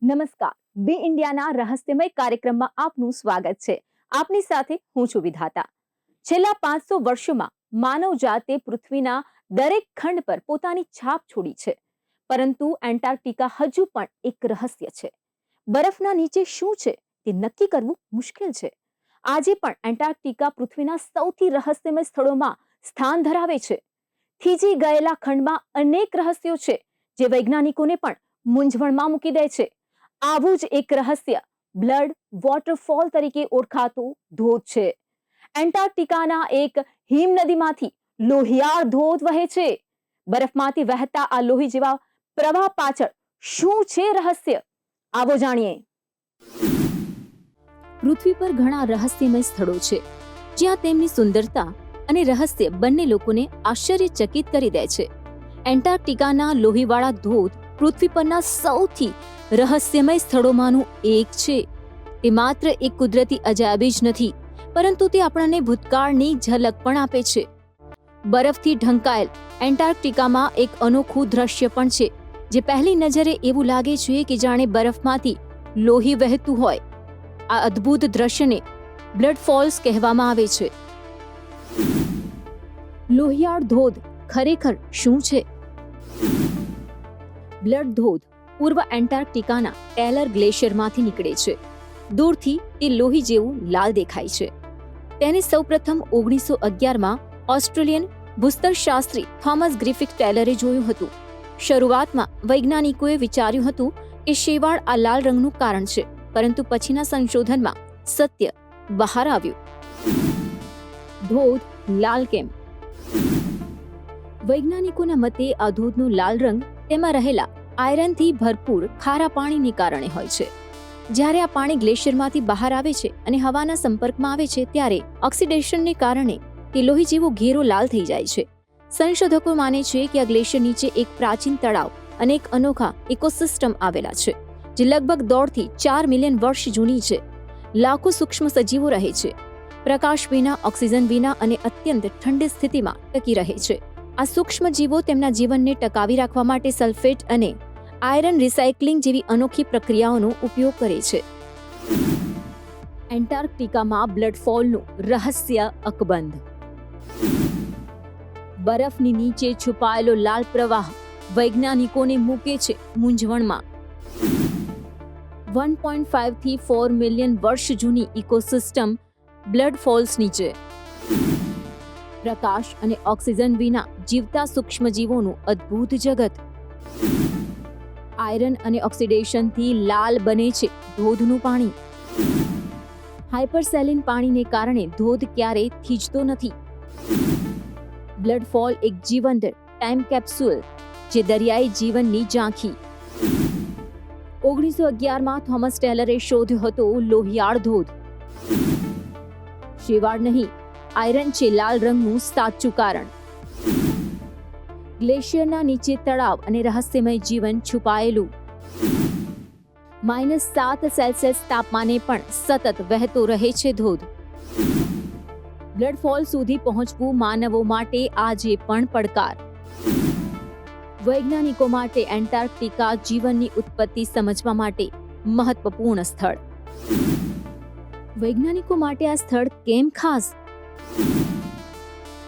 નમસ્કાર, બી ઇન્ડિયાના રહસ્યમય કાર્યક્રમમાં આપનું સ્વાગત છે. આપની સાથે હું છું વિધાતા. છેલ્લા 500 વર્ષોમાં માનવજાતે પૃથ્વીના દરેક ખંડ પર પોતાની છાપ છોડી છે, પરંતુ એન્ટાર્કટિકા હજુ પણ એક રહસ્ય છે. બરફના નીચે શું છે તે નક્કી કરવું મુશ્કેલ છે. આજે પણ એન્ટાર્કટિકા પૃથ્વીના સૌથી રહસ્યમય સ્થળોમાં સ્થાન ધરાવે છે. થીજી ગયેલા ખંડમાં અનેક રહસ્યો છે જે વૈજ્ઞાનિકોને પણ મૂંઝવણમાં મૂકી દે છે. આવું જ એક રહસ્ય બ્લડ વોટરફોલ તરીકે ઓળખાતો ધોધ છે. એન્ટાર્કટિકાના એક હિમનદીમાંથી લોહિયાળ ધોધ વહે છે. બરફમાંથી વહેતા આ લોહી જેવા પ્રવાહ પાછળ શું છે રહસ્ય? આવો જાણીએ. પૃથ્વી પર ઘણા રહસ્યમય સ્થળો છે જ્યાં તેમની સુંદરતા અને રહસ્ય બંને લોકોને આશ્ચર્યચકિત કરી દે છે. એન્ટાર્કટિકાના લોહીવાળા ધોધ પૃથ્વી પરના સૌથી રહસ્યમય સ્થળોમાંનું એક છે. તે માત્ર એક કુદરતી અજાયબી જ નથી, પરંતુ તે આપણને ભૂતકાળની ઝલક પણ આપે છે. બરફથી ઢંકાયેલ એન્ટાર્કટિકામાં એક અનોખું દ્રશ્ય પણ છે જે પહેલી નજરે એવું લાગે છે કે જાણે બરફમાંથી લોહી વહેતું હોય. આ અદ્ભુત દ્રશ્યને બ્લડ ફોલ્સ કહેવામાં આવે છે. લોહિયાળ ધોધ ખરેખર શું છે? બ્લડ ધોધ પૂર્વ એન્ટાર્કટિકાના ટેલર ગ્લેશિયરમાંથી નીકળે છે. દૂરથી તે લોહી જેવું લાલ દેખાય છે. તેને સૌપ્રથમ 1911માં ઓસ્ટ્રેલિયન ભૂસ્તરશાસ્ત્રી થોમસ ગ્રિફિથ ટેલરે જોયું હતું. શરૂઆતમાં વૈજ્ઞાનિકોએ વિચાર્યું હતું કે શેવાળ આ લાલ રંગનું કારણ છે, પરંતુ પછીના સંશોધનમાં સત્ય બહાર આવ્યું. ધોધ લાલ કેમ? વૈજ્ઞાનિકોના મતે આ ધોધનો લાલ રંગ તેમાં રહેલા આયરનથી ભરપૂર ખારા પાણીને કારણે હોય છે. જ્યારે આ પાણી ગ્લેશિયરમાંથી બહાર આવે છે અને હવાના સંપર્કમાં આવે છે ત્યારે ઓક્સિડેશનને કારણે તે લોહી જેવો ઘેરો લાલ થઈ જાય છે. સંશોધકો માને છે કે આ ગ્લેશિયર નીચે એક પ્રાચીન તળાવ અને એક અનોખા ઇકોસિસ્ટમ આવેલા છે જે લગભગ 1.5 થી 4 મિલિયન વર્ષ જૂની છે. લાખો સૂક્ષ્મ સજીવો રહે છે, પ્રકાશ વિના, ઓક્સિજન વિના અને અત્યંત ઠંડી સ્થિતિમાં ટકી રહે છે. આ સૂક્ષ્મ જીવો તેમના જીવનને ટકાવી રાખવા માટે સલ્ફેટ અને આયરન રિસાયક્લિંગ જેવી અનોખી પ્રક્રિયાઓનો ઉપયોગ કરે છે. એન્ટાર્કટિકામાં બ્લડ ફોલનું રહસ્ય અકબંધ. બરફની નીચે છુપાયેલો લાલ પ્રવાહ વૈજ્ઞાનિકોને મૂકે છે મૂંઝવણમાં. 1.5 થી 4 મિલિયન વર્ષ જૂની ઇકોસિસ્ટમ બ્લડ ફોલ્સ નીચે. પ્રકાશ અને ઓક્સિજન વિના જીવતા સૂક્ષ્મજીવોનું અદ્ભુત જગત. આયરન અને ઓક્સિડેશનથી લાલ બને છે ધોધનું પાણી. હાઇપરસેલિન પાણીને કારણે ધોધ ક્યારેય થીજતો નથી. બ્લડ ફોલ એક જીવંત ટાઈમ કેપ્સ્યુલ જે દરિયાઈ જીવનની ઝાંખી. 1911માં થોમસ ટેલરે શોધ્યો હતો લોહિયાળ ધોધ. શેવાળ નહીં, આયરન છે લાલ રંગનું સાચું કારણ. ગ્લેશિયરના નીચે તળાવ અને રહસ્યમય જીવન છુપાયેલું. -7 સેલ્સિયસ તાપમાને પણ સતત વહેતો રહે છે ધોધ. બ્લડ ફોલ સુધી પહોંચવું માનવો માટે આજે પણ પડકાર. વૈજ્ઞાનિકો માટે એન્ટાર્કટિકા જીવનની ઉત્પત્તિ સમજવા માટે મહત્વપૂર્ણ સ્થળ. વૈજ્ઞાનિકો માટે આ સ્થળ કેમ ખાસ?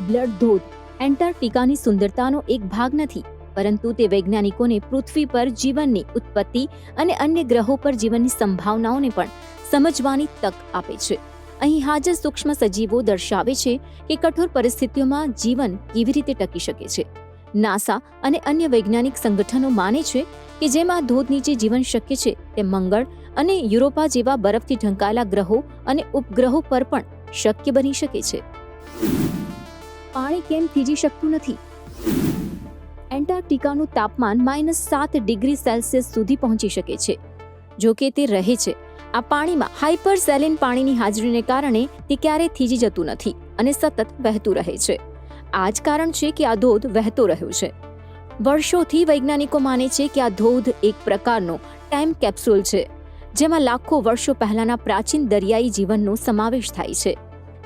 બ્લડ ધોધ એન્ટાર્કટિકાની સુંદરતાનો એક ભાગ નથી, પરંતુ તે વૈજ્ઞાનિકોને પૃથ્વી પર જીવનની ઉત્પત્તિ અને અન્ય ગ્રહો પર જીવનની સંભાવનાઓને પણ સમજવાની તક આપે છે. અહીં હાજર સૂક્ષ્મ સજીવો દર્શાવે છે કે કઠોર પરિસ્થિતિઓમાં જીવન કેવી રીતે ટકી શકે છે. નાસા અને અન્ય વૈજ્ઞાનિક સંગઠનો માને છે કે જેમ આ ધોધ નીચે જીવન શક્ય છે તેમ મંગળ અને યુરોપા જેવા બરફથી ઢંકાયેલા ગ્રહો અને ઉપગ્રહો પર પણ શક્ય બની શકે છે. પાણી કેમ થીજી શકતું નથી? એન્ટાર્કટિકાનું તાપમાન -7 ડિગ્રી સેલ્સિયસ સુધી પહોંચી શકે છે. જો કે તે રહે છે. આ પાણીમાં હાઇપરસેલિન પાણીની હાજરીને કારણે તે ક્યારેય થીજી જતું નથી અને સતત વહેતું રહે છે. આ જ કારણ છે કે આ ધોધ વહેતો રહ્યો છે. વર્ષોથી વૈજ્ઞાનિકો માને છે કે આ ધોધ એક પ્રકારનો ટાઈમ કેપ્સ્યુલ છે જેમાં લાખો વર્ષો પહેલાના પ્રાચીન દરિયાઈ જીવનનો સમાવેશ થાય છે.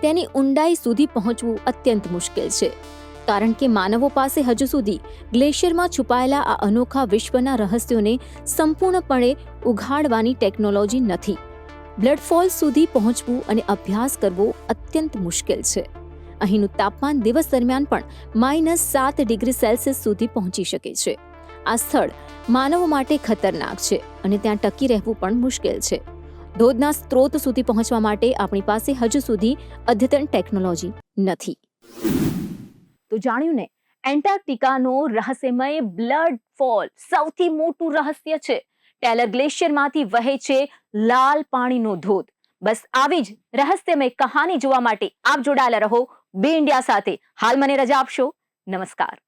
તેની ઊંડાઈ સુધી પહોંચવું અત્યંત મુશ્કેલ છે. કારણ કે માનવો પાસે હજુ સુધી ગ્લેશિયરમાં છુપાયેલા આ અનોખા વિશ્વના રહસ્યોને સંપૂર્ણપણે ઉઘાડવાની ટેકનોલોજી નથી. બ્લડફોલ સુધી પહોંચવું અને અભ્યાસ કરવો અત્યંત મુશ્કેલ છે. અહીંનું તાપમાન દિવસ દરમિયાન પણ -7 ડિગ્રી સેલ્સિયસ સુધી પહોંચી શકે છે. આ સ્થળ માનવો માટે ખતરનાક છે અને ત્યાં ટકી રહેવું પણ મુશ્કેલ છે. ધોધના સ્ત્રોત સુધી પહોંચવા માટે આપણી પાસે હજુ સુધી અદ્યતન ટેકનોલોજી નથી. તો જાણ્યું ને, એન્ટાર્કટિકાનો રહસ્યમય બ્લડ ફોલ સૌથી મોટું રહસ્ય છે. ટેલર ગ્લેશિયરમાંથી વહે છે લાલ પાણીનો ધોધ. બસ આવી જ રહસ્યમય કહાની જોવા માટે આપ જોડાયેલા રહો બે ઇન્ડિયા સાથે. હાલ મને રજા આપશો. નમસ્કાર.